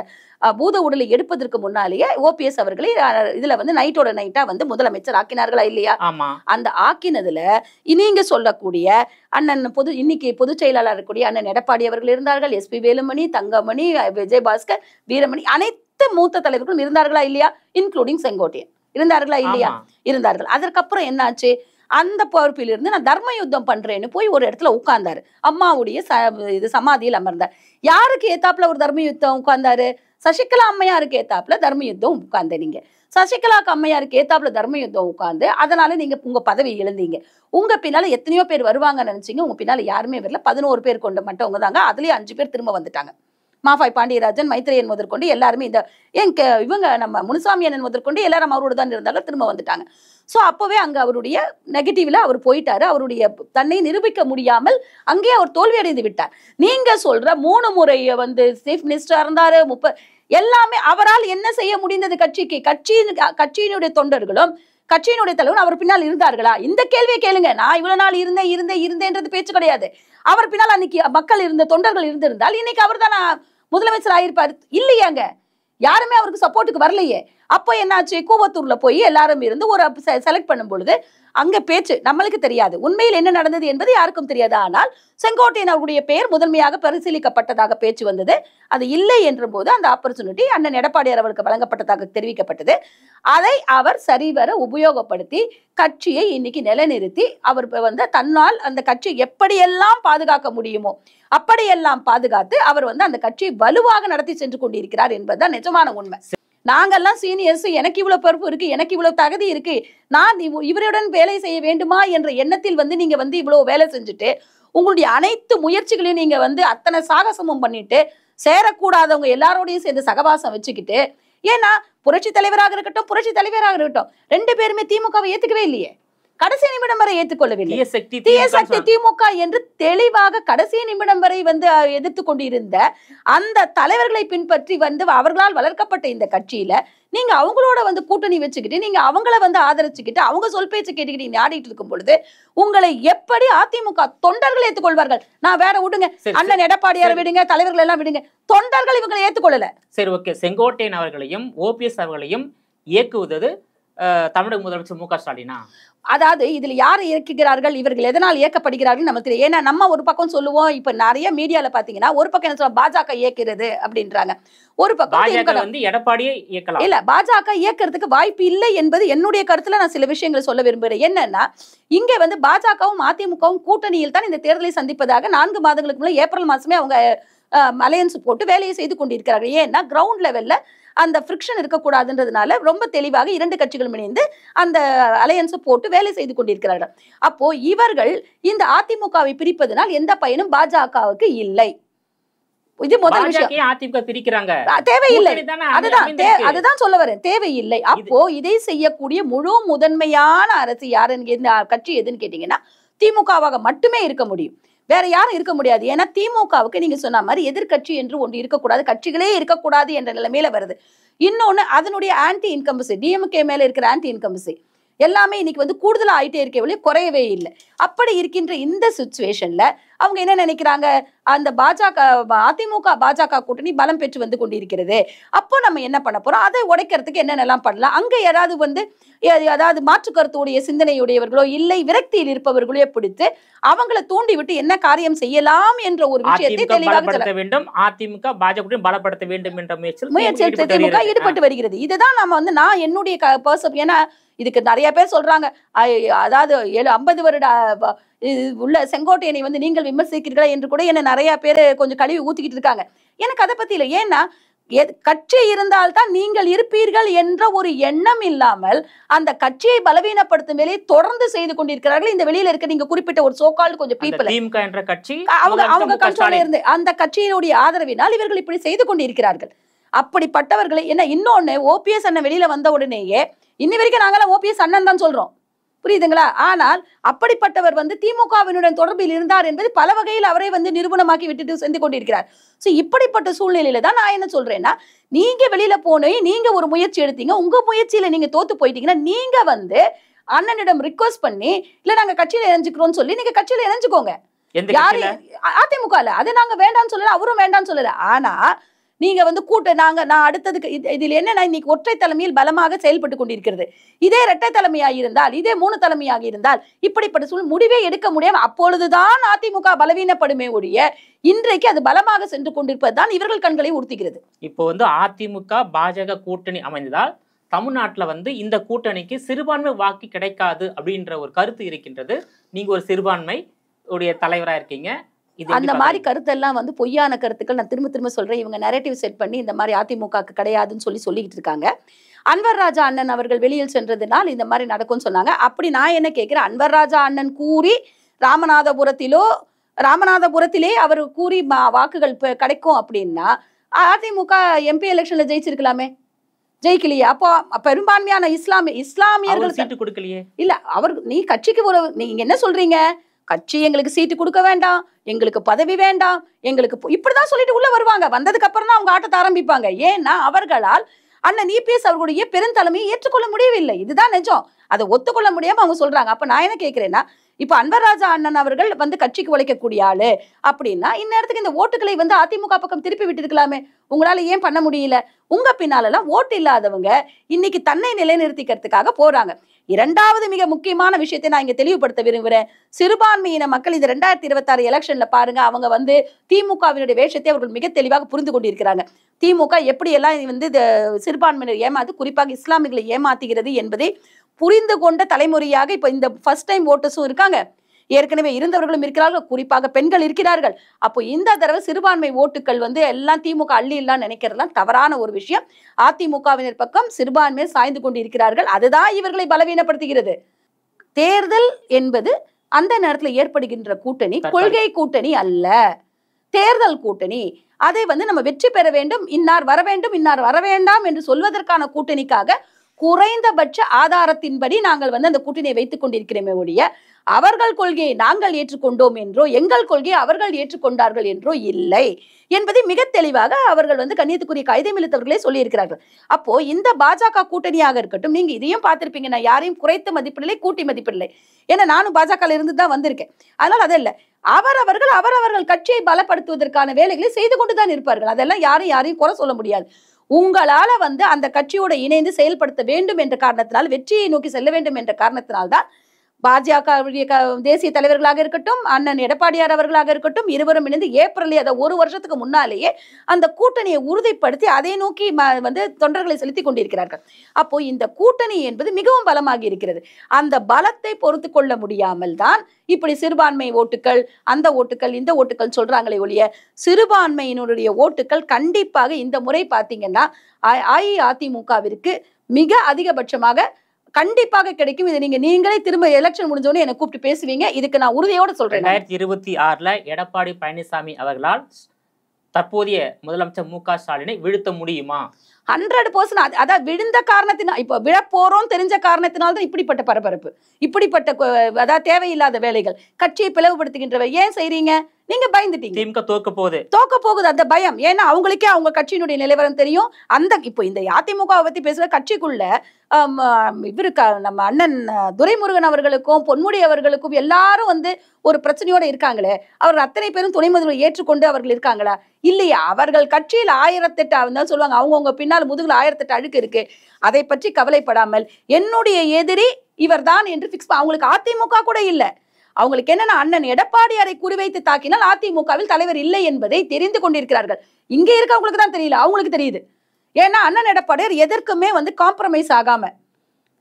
பூத உடலை எடுப்பதற்கு முன்னாலேயே ஓபிஎஸ் அவர்களை இதுல வந்து நைட்டோட நைட்டா வந்து முதலமைச்சர் ஆக்கினார்களா இல்லையா? அந்த ஆக்கினதுல நீங்க சொல்லக்கூடிய அண்ணன் இன்னைக்கு பொதுச் செயலாளர் இருக்கக்கூடிய அண்ணன் எடப்பாடி அவர்கள் இருந்தார்கள், எஸ்பி வேலுமணி, தங்கமணி, விஜயபாஸ்கர், வீரமணி, அனைத்து மூத்த தலைவர்களும் இருந்தார்களா இல்லையா? இன்க்ளூடிங் செங்கோட்டையன் இருந்தார்களா இல்லையா? இருந்தார்கள். அதற்கப்புறம் என்னாச்சு? அந்த பொறுப்பிலிருந்து நான் தர்ம யுத்தம் பண்றேன்னு போய் ஒரு இடத்துல உட்கார்ந்தாரு. அம்மாவுடைய சமாதியில் அமர்ந்தார். யாருக்கு ஏத்தாப்புல ஒரு தர்ம யுத்தம் உட்கார்ந்தாரு? சசிகலா அம்மையாருக்கு ஏத்தாப்புல தர்ம யுத்தம் உட்கார்ந்த நீங்க. சசிகலாக்கு அம்மையாருக்கு ஏத்தாப்புல தர்ம யுத்தம் உட்கார்ந்து அதனால நீங்க உங்க பதவி இழந்தீங்க. உங்க பின்னால எத்தனையோ பேர் வருவாங்கன்னு நினைச்சீங்க, உங்க பின்னால யாருமே வரல. 11 பேர் கொண்ட மட்டும் தாங்க. அதுலயே 5 பேர் திரும்ப வந்துட்டாங்க. மாஃபாய் பாண்டியராஜன், மைத்ரேயன் முதற்கொண்டு எல்லாருமே இவங்க நம்ம முனுசாமி அண்ணன் முதற்கொண்டு எல்லாரும் அவரோட தான் இருந்தாங்க, திரும்ப வந்துட்டாங்க. ஸோ அப்பவே அங்க அவருடைய நெகட்டிவ்ல அவர் போயிட்டாரு. அவருடைய தன்னை நிரூபிக்க முடியாமல் அங்கே அவர் தோல்வி அடைந்து விட்டார். நீங்க சொல்ற 3 முறை வந்து சீஃப் மினிஸ்டரா இருந்தாரு, எல்லாமே அவரால் என்ன செய்ய முடிந்தது? கட்சியினுடைய தொண்டர்களும் கட்சியினுடைய தலைவர் அவர் பின்னால் இருந்தார்களா? இந்த கேள்வியை கேளுங்க. நான் இவ்வளவு நாள் இருந்தேன்றது பேச்சு கிடையாது. அவர் பின்னால் அன்னைக்கு மக்கள் தொண்டர்கள் இருந்திருந்தால் இன்னைக்கு அவர் தான் முதலமைச்சர் ஆயிருப்பாரு இல்லையாங்க? யாருமே அவருக்கு சப்போர்ட்டுக்கு வரலையே. அப்போ என்னாச்சு, கூவத்தூர்ல போய் எல்லாரும் இருந்து ஒரு செலக்ட் பண்ணும் பொழுது அங்க பேச்சு நம்மளுக்கு தெரியாது, உண்மையில் என்ன நடந்தது என்பது யாருக்கும் தெரியாது. ஆனால் செங்கோட்டையன் அவருடைய பெயர் முதன்மையாக பரிசீலிக்கப்பட்டதாக பேச்சு வந்தது. அது இல்லை என்ற போது அந்த ஆப்பர்ச்சுனிட்டி அண்ணன் எடப்பாடியார் அவர்களுக்கு வழங்கப்பட்டதாக தெரிவிக்கப்பட்டது. அதை அவர் சரிவர உபயோகப்படுத்தி கட்சியை இன்னைக்கு நிலைநிறுத்தி அவர் தன்னால் அந்த கட்சி எப்படியெல்லாம் பாதுகாக்க முடியுமோ அப்படியெல்லாம் பாதுகாத்து அவர் அந்த கட்சியை வலுவாக நடத்தி சென்று கொண்டிருக்கிறார் என்பதுதான் நிஜமான உண்மை. நாங்கெல்லாம் சீனியர்ஸ், எனக்கு இவ்வளவு பொறுப்பு இருக்கு, எனக்கு இவ்வளவு தகுதி இருக்கு, நான் இவருடன் வேலை செய்ய வேண்டுமா என்ற எண்ணத்தில் நீங்க இவ்வளவு வேலை செஞ்சுட்டு உங்களுடைய அனைத்து முயற்சிகளையும் நீங்க அத்தனை சாகசமும் பண்ணிட்டு சேரக்கூடாதவங்க எல்லாரோடையும் சேர்ந்து சகவாசம் வச்சுக்கிட்டு, ஏன்னா புரட்சி தலைவராக இருக்கட்டும் ரெண்டு பேருமே திமுகவை ஏத்துக்கவே இல்லையே, கடைசி நிமிடம் வரை ஏற்றுக்கொள்ளவில்லை. தீய சக்தி திமுக என்று தெளிவாக கடைசி நிமிடம் வரை எதிர்த்து கொண்டிருந்த அந்த தலைவர்களை பின்பற்றி அவர்களால் வளர்க்கப்பட்ட இந்த கட்சியில நீங்க அவங்களோட கூட்டணி வச்சுக்கிட்டு நீங்க அவங்கள ஆதரிச்சுக்கிட்டு அவங்க சொல் பேச்சு கேட்டுக்கிட்டு நீங்க ஆடிட்டு இருக்கும் பொழுது உங்களை எப்படி அதிமுக தொண்டர்கள் ஏற்றுக்கொள்வார்கள்? நான் வேற விடுங்க, அண்ணன் எடப்பாடியார் விடுங்க, தலைவர்கள் எல்லாம் விடுங்க, தொண்டர்கள் இவங்களை ஏற்றுக்கொள்ளல. சரி, ஓகே. செங்கோட்டையன் அவர்களையும் ஓபிஎஸ் அவர்களையும் இயக்குவது தமிழக முதலமைச்சர் மு க ஸ்டாலினா? அதாவது இதுல யாரை இயக்குகிறார்கள், இவர்கள் எதனால் இயக்கப்படுகிறார்கள் நமக்கு தெரியும். ஏன்னா நம்ம ஒரு பக்கம் சொல்லுவோம், இப்ப நிறைய மீடியால பாத்தீங்கன்னா ஒரு பக்கம் என்ன சொல்ல, பாஜக இயக்கிறது அப்படின்றாங்க, ஒரு பக்கம் எடப்பாடியே இயக்கலாம். இல்ல, பாஜக இயக்கிறதுக்கு வாய்ப்பு இல்லை என்பது என்னுடைய கருத்துல நான் சில விஷயங்களை சொல்ல விரும்புகிறேன். என்னன்னா, இங்க பாஜகவும் அதிமுகவும் கூட்டணியில் தான் இந்த தேர்தலை சந்திப்பதாக 4 மாதங்களுக்கு முன்னாடி ஏப்ரல் மாசமே அவங்க அலையன்ஸ் போட்டு வேலையை செய்து கொண்டிருக்கிறார்கள். ஏன்னா கிரவுண்ட் லெவல்ல அந்த ஃப்ரிக்ஷன் இருக்கக்கூடாதுன்றதுனால ரொம்ப தெளிவாக 2 கட்சிகளும் இணைந்து அந்த அலையன்ஸ் போட்டு வேலை செய்து கொண்டிருக்கிறார்கள். அப்போ இவர்கள் இந்த அதிமுகவை பிரிப்பதனால் எந்த பயனும் பாஜகவுக்கு இல்லை. இது முதல் விஷயம். அதிமுக பிரிக்கிறாங்க, தேவையில்லை, அதுதான் சொல்ல வரேன், தேவையில்லை. அப்போ இதை செய்யக்கூடிய முழு முதன்மையான அரசு யாருன்னு இந்த கட்சி எதுன்னு கேட்டீங்கன்னா திமுகவாக மட்டுமே இருக்க முடியும், வேற யாரும் இருக்க முடியாது. ஏன்னா திமுகவுக்கு நீங்க சொன்ன மாதிரி எதிர்கட்சி என்று ஒன்று இருக்கக்கூடாது, கட்சிகளே இருக்கக்கூடாது என்ற நிலைமையில வருது. இன்னொன்னு அதனுடைய ஆன்டி இன்கம்பசி, டிஎம்கே மேல இருக்கிற ஆன்டி இன்கம்பசி எல்லாமே இன்னைக்கு கூடுதலா ஆயிட்டே இருக்கே ஒழிய குறையவே இல்லை. அப்படி இருக்கின்ற இந்த சிச்சுவேஷன்ல அவங்க என்ன நினைக்கிறாங்க, அந்த அதிமுக பாஜக கூட்டணி பலம் பெற்று கொண்டிருக்கிறது, அப்போ நம்ம என்ன பண்ண போறோம், அதை உடைக்கிறதுக்கு என்னென்னலாம் பண்ணலாம், அங்க யாராவது அதாவது மாற்று கருத்துடைய சிந்தனையுடையவர்களோ இல்லை விரக்தியில் இருப்பவர்களோ பிடித்து அவங்களை தூண்டி விட்டு என்ன காரியம் செய்யலாம் என்ற ஒரு விஷயத்தை தெளிவாக வேண்டும். அதிமுக பாஜக பலப்படுத்த வேண்டும் என்ற முயற்சியில் திமுக ஈடுபட்டு வருகிறது. இதுதான் நான் என்னுடைய ஏன்னா இதுக்கு நிறைய பேர் சொல்றாங்க, அதாவது 50 வருட உள்ள செங்கோட்டையனை நீங்கள் விமர்சிக்கிறீர்களா என்று கூட என்ன நிறைய பேர் கொஞ்சம் கழுவி ஊத்திக்கிட்டு இருக்காங்க. எனக்கு அதை பத்தி இல்லை. ஏன்னா கட்சி இருந்தால்தான் நீங்கள் இருப்பீர்கள் என்ற ஒரு எண்ணம் இல்லாமல் அந்த கட்சியை பலவீனப்படுத்தும் வேலையை தொடர்ந்து செய்து கொண்டிருக்கிறார்கள். இந்த வெளியில இருக்க நீங்க குறிப்பிட்ட ஒரு சோகால் கொஞ்சம் பீப்பிள் என்ற கட்சி அவங்க கண்ட்ரோல்ல இருந்து அந்த கட்சியினுடைய ஆதரவினால் இவர்கள் இப்படி செய்து கொண்டிருக்கிறார்கள். அப்படிப்பட்டவர்களை என்ன, இன்னொன்னு ஓபிஎஸ் அண்ணன் வெளியில வந்த உடனேயே இன்னி வரைக்கும் நாங்களாம் ஓபிஎஸ் அண்ணன் தான் சொல்றோம், புரியுதுங்களா? ஆனால் அப்படிப்பட்டவர் திமுகவினுடன் தொடர்பில் இருந்தார் என்பது பல வகையில் அவரை நிரூபணமாக்கி விட்டுட்டு சென்று கொண்டிருக்கிறார். சோ இப்படிப்பட்ட சூழ்நிலையில தான் நான் என்ன சொல்றேன்னா, நீங்க வெளியில போனே நீங்க ஒரு முயற்சி எடுத்தீங்க, உங்க முயற்சியில நீங்க தோத்து போயிட்டீங்கன்னா நீங்க அண்ணனிடம் ரிக்வெஸ்ட் பண்ணி இல்ல நாங்க கட்சியில இணைஞ்சுக்கிறோம்னு சொல்லி நீங்க கட்சியில இணைஞ்சுக்கோங்க. யாரு அதிமுக அது நாங்க வேண்டாம்னு சொல்லல, அவரும் வேண்டாம்னு சொல்லல. ஆனா நீங்க நான் அடுத்ததுக்கு இதுல என்னன்னா, இன்னைக்கு ஒற்றை தலைமையில் பலமாக செயல்பட்டு கொண்டிருக்கிறது. இதே இரட்டை தலைமையாக இருந்தால், இதே 3 தலைமையாக இருந்தால் இப்படிப்பட்ட சூழல் முடிவே எடுக்க முடியாம அப்பொழுதுதான் அதிமுக பலவீனப்படுமே ஒழிய இன்றைக்கு அது பலமாக சென்று கொண்டிருப்பதுதான் இவர்கள் கண்களை உறுத்துகிறது. இப்போ அதிமுக பாஜக கூட்டணி அமைந்ததால் தமிழ்நாட்டுல இந்த கூட்டணிக்கு சிறுபான்மை வாக்கு கிடைக்காது அப்படின்ற ஒரு கருத்து இருக்கின்றது. நீங்க ஒரு சிறுபான்மை உடைய தலைவரா இருக்கீங்க, அந்த மாதிரி கருத்தெல்லாம் பொய்யான கருத்துக்கள். நான் திரும்ப திரும்ப சொல்றேன், இவங்க நரேட்டிவ் செட் பண்ணி இந்த மாதிரி அதிமுகக்கு கிடையாதுன்னு சொல்லிக்கிட்டு இருக்காங்க. அன்வர் ராஜா அண்ணன் அவர்கள் வெளியில் சென்றதுனால் இந்த மாதிரி நடக்கும்னு சொன்னாங்க. அப்படி நான் என்ன கேட்கிறேன், அன்வர் ராஜா அண்ணன் கூறி ராமநாதபுரத்திலே அவர் கூறி வாக்குகள் கிடைக்கும் அப்படின்னா அதிமுக எம்பி எலெக்ஷன்ல ஜெயிச்சிருக்கலாமே, ஜெயிக்கலையே. அப்போ பெரும்பான்மையான இஸ்லாமியர்கள் சீட்டு கொடுக்கலையே. இல்ல அவர் நீ கட்சிக்கு நீங்க என்ன சொல்றீங்க, கட்சி எங்களுக்கு சீட்டு கொடுக்க வேண்டாம், எங்களுக்கு பதவி வேண்டாம், எங்களுக்கு இப்படிதான் சொல்லிட்டு உள்ள வருவாங்க. வந்ததுக்கு அப்புறம் தான் அவங்க ஆட்டத்தை ஆரம்பிப்பாங்க. ஏன்னா அவர்களால் அண்ணன் இபிஎஸ் அவர்களுடைய பெருந்தலைமையை ஏற்றுக்கொள்ள முடியவில்லை. இதுதான் நிஜம். அதை ஒத்துக்கொள்ள முடியாம அவங்க சொல்றாங்க. அப்ப நான் என்ன கேட்கிறேன்னா, இப்ப அன்வர் ராஜா அண்ணன் அவர்கள் வந்து கட்சிக்கு உழைக்கக்கூடிய ஆளு அப்படின்னா இந்நேரத்துக்கு இந்த ஓட்டுகளை வந்து அதிமுக பக்கம் திருப்பி விட்டுருக்கலாமே. உங்களால ஏன் பண்ண முடியல? உங்க பின்னாலெல்லாம் ஓட்டு இல்லாதவங்க இன்னைக்கு தன்னை நிலைநிறுத்திக்கிறதுக்காக போறாங்க. இரண்டாவது மிக முக்கியமான விஷயத்தை நான் இங்க தெளிவுபடுத்த விரும்புறேன். சிறுபான்மையின மக்கள் இந்த 2026 எலெக்ஷன்ல பாருங்க, அவங்க வந்து திமுகவினுடைய வேஷத்தை அவர்கள் மிக தெளிவாக புரிந்து கொண்டிருக்கிறாங்க. திமுக எப்படி எல்லாம் வந்து சிறுபான்மையினர் ஏமாத்து, குறிப்பாக இஸ்லாமியர்களை ஏமாத்துகிறது என்பதை புரிந்து கொண்ட தலைமுறையாக இப்ப இந்த ஃபர்ஸ்ட் டைம் ஓட்டர்ஸும் இருக்காங்க, ஏற்கனவே இருந்தவர்களும் இருக்கிறார்கள், குறிப்பாக பெண்கள் இருக்கிறார்கள். அப்போ இந்த தடவை சிறுபான்மை ஓட்டுகள் வந்து எல்லாம் திமுக அள்ளி இல்லான்னு நினைக்கிறதுலாம் தவறான ஒரு விஷயம். அதிமுகவினர் பக்கம் சிறுபான்மையை சாய்ந்து கொண்டு இருக்கிறார்கள். அதுதான் இவர்களை பலவீனப்படுத்துகிறது. தேர்தல் என்பது அந்த நேரத்தில் ஏற்படுகின்ற கூட்டணி கொள்கை கூட்டணி அல்ல, தேர்தல் கூட்டணி. அதை வந்து நம்ம வெற்றி பெற வேண்டும், இன்னார் வர வேண்டும், இன்னார் வர வேண்டாம் என்று சொல்வதற்கான கூட்டணிக்காக குறைந்தபட்ச ஆதாரத்தின்படி நாங்கள் வந்து அந்த கூட்டணியை வைத்துக் கொண்டிருக்கிறோமே ஒழிய அவர்கள் கொள்கையை நாங்கள் ஏற்றுக்கொண்டோம் என்றோ எங்கள் கொள்கையை அவர்கள் ஏற்றுக்கொண்டார்கள் என்றோ இல்லை என்பதை மிக தெளிவாக அவர்கள் வந்து கண்ணியத்துக்குரிய கைதை மிழுத்தவர்களே சொல்லியிருக்கிறார்கள். அப்போ இந்த பாஜக கூட்டணியாக இருக்கட்டும், நீங்க இதையும் பார்த்திருப்பீங்க, நான் யாரையும் குறைத்த மதிப்பில்லை, கூட்டி மதிப்பில்லை. ஏன்னா நானும் பாஜக இருந்து தான் வந்திருக்கேன். அதனால அதல்ல, அவரவர்கள் கட்சியை பலப்படுத்துவதற்கான வேலைகளை செய்து கொண்டுதான் இருப்பார்கள். அதெல்லாம் யாரையும் குறை சொல்ல முடியாது. உங்களால வந்து அந்த கட்சியோட இணைந்து செயல்படுத்த வேண்டும் என்ற காரணத்தினால், வெற்றியை நோக்கி செல்ல வேண்டும் என்ற காரணத்தினால்தான் பாஜக தேசிய தலைவர்களாக இருக்கட்டும், அண்ணன் எடப்பாடியார் அவர்களாக இருக்கட்டும், இருவரும் இணைந்து ஏப்ரல் அதை ஒரு வருஷத்துக்கு முன்னாலேயே அந்த கூட்டணியை உறுதிப்படுத்தி அதை நோக்கி வந்து தொண்டர்களை செலுத்தி கொண்டிருக்கிறார்கள். அப்போ இந்த கூட்டணி என்பது மிகவும் பலமாகி இருக்கிறது. அந்த பலத்தை பொறுத்து கொள்ள முடியாமல் தான் இப்படி சிறுபான்மை ஓட்டுகள், அந்த ஓட்டுகள், இந்த ஓட்டுகள் சொல்றாங்களே ஒழிய சிறுபான்மையினுடைய ஓட்டுகள் கண்டிப்பாக இந்த முறை பார்த்தீங்கன்னா அஇஅதிமுகவிற்கு மிக அதிகபட்சமாக கண்டிப்பாக கிடைக்கும். இதை நீங்களே திரும்ப எலெக்ஷன் முடிஞ்சோடனே என்னை கூப்பிட்டு பேசுவீங்க. இதுக்கு நான் உறுதியோட சொல்றேன். 2026 எடப்பாடி பழனிசாமி அவர்களால் தற்போதைய முதலமைச்சர் மு க ஸ்டாலினை வீழ்த்த முடியுமா? 100%. அதான் விழுந்த காரணத்தினால், இப்ப விழப்போறோம் தெரிஞ்ச காரணத்தினால்தான் இப்படிப்பட்ட பரபரப்பு, இப்படிப்பட்ட அதாவது தேவையில்லாத வேலைகள், கட்சியை பிளவுபடுத்துகின்றவை ஏன் செய்றீங்க? நீங்க பயந்துட்டீங்க. திமுக தோக்க போகுது அந்த பயம். ஏன்னா அவங்களுக்கே அவங்க கட்சியினுடைய நிலவரம் தெரியும். அந்த இப்போ இந்த அதிமுகவை பத்தி பேசுற கட்சிக்குள்ள இவருக்கு நம்ம அண்ணன் துரைமுருகன் அவர்களுக்கும் பொன்முடி அவர்களுக்கும் எல்லாரும் வந்து ஒரு பிரச்சனையோட இருக்காங்களே, அவர்கள் அத்தனை பேரும் துணை முதல்வர் ஏற்றுக்கொண்டு அவர்கள் இருக்காங்களா? இல்லையா? அவர்கள் கட்சியில் 1008 சொல்லுவாங்க, அவங்கவுங்க பின்னால் முதுகுல 1008 அழுக்கு இருக்கு. அதை பற்றி கவலைப்படாமல் என்னுடைய எதிரி இவர் தான் என்று பிக்ஸ். அவங்களுக்கு அதிமுக கூட இல்ல, அவங்களுக்கு என்னன்னா அண்ணன் எடப்பாடியாரை குறிவைத்து தாக்கினால் அதிமுகவில் தலைவர் இல்லை என்பதை தெரிந்து கொண்டிருக்கிறார்கள். இங்கே இருக்கவங்களுக்கு தான் தெரியல, அவங்களுக்கு தெரியுது. ஏன்னா அண்ணன் எடப்பாடியார் எதற்குமே வந்து காம்ப்ரமைஸ் ஆகாம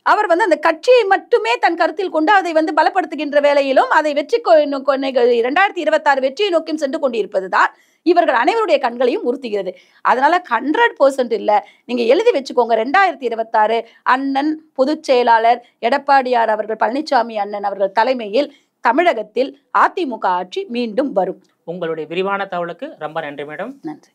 அவர் வந்து அந்த கட்சியை மட்டுமே தன் கருத்தில் கொண்டு அதை வந்து பலப்படுத்துகின்ற வேலையிலும் அதை வெற்றி 2026 வெற்றியை நோக்கியும் சென்று கொண்டிருப்பதுதான் இவர்கள் அனைவருடைய கண்களையும் உறுத்துகிறது. அதனால 100% இல்ல, நீங்க எழுதி வச்சுக்கோங்க. 2026 அண்ணன் பொதுச் செயலாளர் எடப்பாடியார் அவர்கள், பழனிசாமி அண்ணன் அவர்கள் தலைமையில் தமிழகத்தில் அதிமுக ஆட்சி மீண்டும் வரும். உங்களுடைய விரிவான தகவலுக்கு ரொம்ப நன்றி மேடம். நன்றி.